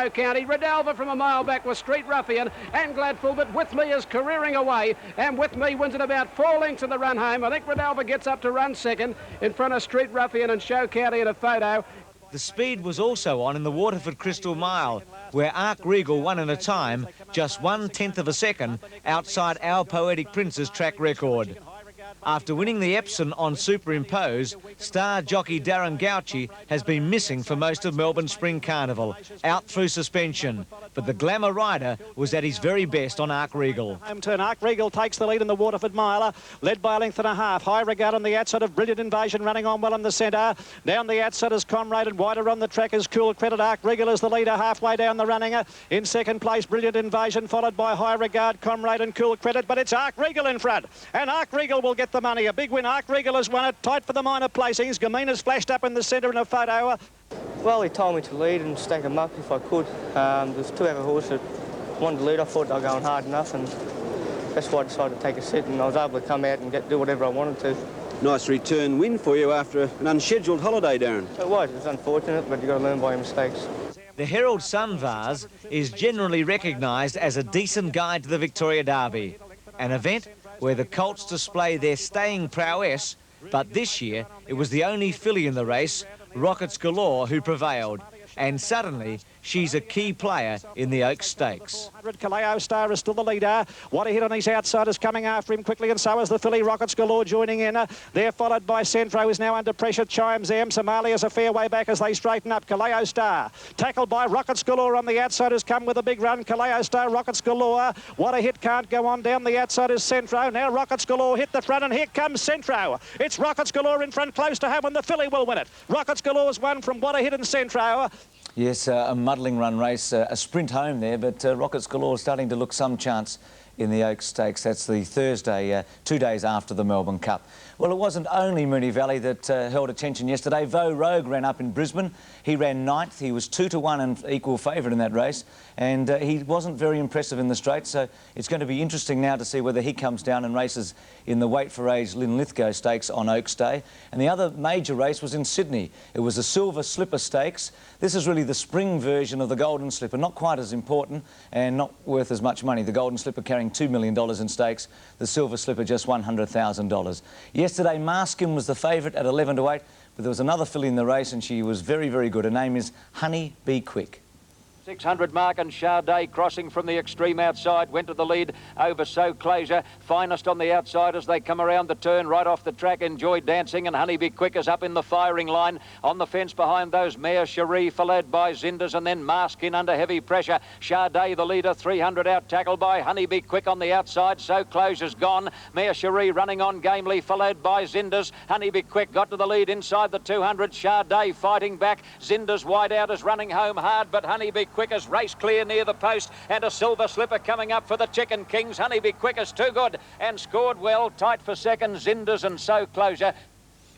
County. Redalva from a mile back with Street Ruffian and Gladful, but With Me is careering away, and With Me wins it about 4 lengths in the run home. I think Redalva gets up to run second in front of Street Ruffian and Show County in a photo. The speed was also on in the Waterford Crystal Mile, where Ark Regal won in a time just 1/10 of a second outside Our Poetic Prince's track record. After winning the Epsom on Superimpose, star jockey Darren Gauci has been missing for most of Melbourne Spring Carnival, out through suspension. But the glamour rider was at his very best on Ark Regal. Home turn, Ark Regal takes the lead in the Waterford Mile, led by a length and a half. High Regard on the outside of Brilliant Invasion, running on well in the centre. Down the outside is Comrade, and wider on the track is Cool Credit. Ark Regal is the leader halfway down the running. In second place, Brilliant Invasion, followed by High Regard, Comrade and Cool Credit. But it's Ark Regal in front, and Ark Regal will get the money. A big win. Ark Regal has won it. Tight for the minor placings. Gamina's flashed up in the centre in a photo. Well, he told me to lead and stack him up if I could. There's 2 other horses that wanted to lead. I thought they were going hard enough, and that's why I decided to take a sit, and I was able to come out and do whatever I wanted to. Nice return win for you after an unscheduled holiday, Darren. It was unfortunate, but you've got to learn by your mistakes. The Herald Sun Vase is generally recognised as a decent guide to the Victoria Derby, an event where the colts display their staying prowess, but this year it was the only filly in the race, Rockets Galore, who prevailed. And suddenly, she's a key player in the Oaks Stakes. Kaleo Star is still the leader. What a hit on his outside is coming after him quickly, and so is the filly Rockets Galore joining in. They're followed by Centro, who's now under pressure. Chimes M. Somalia's a fair way back as they straighten up. Kaleo Star, tackled by Rockets Galore on the outside, has come with a big run. Kaleo Star, Rockets Galore. What a hit, can't go on. Down the outside is Centro. Now Rockets Galore hit the front, and here comes Centro. It's Rockets Galore in front, close to home, and the filly will win it. Rockets Galore's won from What a Hit and Centro. Yes, a muddling run race, a sprint home there, but Rockets Galore starting to look some chance in the Oaks Stakes. That's the Thursday, 2 days after the Melbourne Cup. Well, it wasn't only Moonee Valley that held attention yesterday. Vo Rogue ran up in Brisbane. He ran 9th. He was 2-1 and equal favourite in that race, and he wasn't very impressive in the straight, so it's going to be interesting now to see whether he comes down and races in the Weight for Age Linlithgow Stakes on Oaks Day. And the other major race was in Sydney. It was the Silver Slipper Stakes. This is really the spring version of the Golden Slipper, not quite as important and not worth as much money. The Golden Slipper carrying $2 million in stakes, the Silver Slipper just $100,000. Yesterday, Marskin was the favourite at 11-8, but there was another filly in the race, and she was very, very good. Her name is Honey Be Quick. 600 mark, and Charday crossing from the extreme outside went to the lead over So Closure. Finest on the outside as they come around the turn right off the track. Enjoy Dancing, and Honey Be Quick is up in the firing line. On the fence behind those, Mare Cherie followed by Zinders, and then Marskin under heavy pressure. Charday the leader, 300 out, tackled by Honey Be Quick on the outside. So Closure's gone. Mare Cherie running on gamely, followed by Zinders. Honey Be Quick got to the lead inside the 200. Charday fighting back. Zinders wide out is running home hard, but Honey Be Quick is race clear near the post, and a Silver Slipper coming up for the Chicken Kings. Honey Be Quick is too good and scored well. Tight for second, Zinders and So Closure.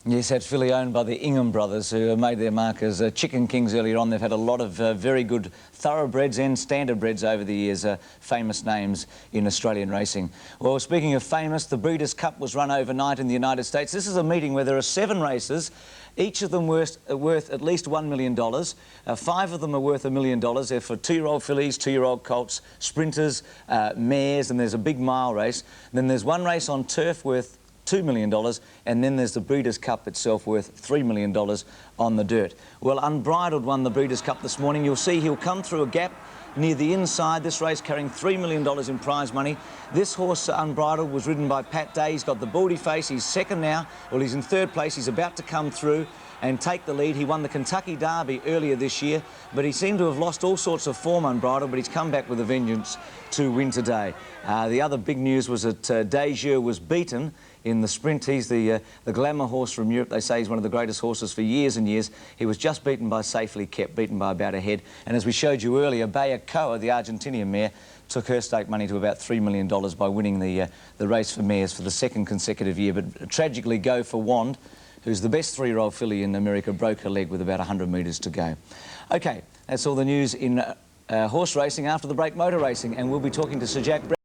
Yes, that filly owned by the Ingham brothers, who made their mark as Chicken Kings earlier on. They've had a lot of very good thoroughbreds and standardbreds over the years, famous names in Australian racing. Well, speaking of famous, the Breeders' Cup was run overnight in the United States. This is a meeting where there are 7 races, each of them worth at least $1 million. 5 of them are worth $1 million. They're for 2-year-old fillies, 2-year-old colts, sprinters, mares, and there's a big mile race. Then there's one race on turf worth $2 million, and then there's the Breeders' Cup itself worth $3 million on the dirt. Well, Unbridled won the Breeders' Cup this morning. You'll see he'll come through a gap near the inside. This race carrying $3 million in prize money. This horse, Unbridled, was ridden by Pat Day. He's got the baldy face. He's second now. Well, he's in 3rd place. He's about to come through and take the lead. He won the Kentucky Derby earlier this year, but he seemed to have lost all sorts of form, Unbridled, but he's come back with a vengeance to win today. The other big news was that Dejeux was beaten in the sprint. He's the glamour horse from Europe. They say he's one of the greatest horses for years and years. He was just beaten by Safely Kept, beaten by about a head. And as we showed you earlier, Bayakoa, the Argentinian mare, took her stake money to about $3 million by winning the race for mares for the 2nd consecutive year. But tragically, Go for Wand, who's the best 3-year-old filly in America, broke her leg with about 100 metres to go. OK, that's all the news in horse racing. After the break, motor racing, and we'll be talking to Sir Jack Brown.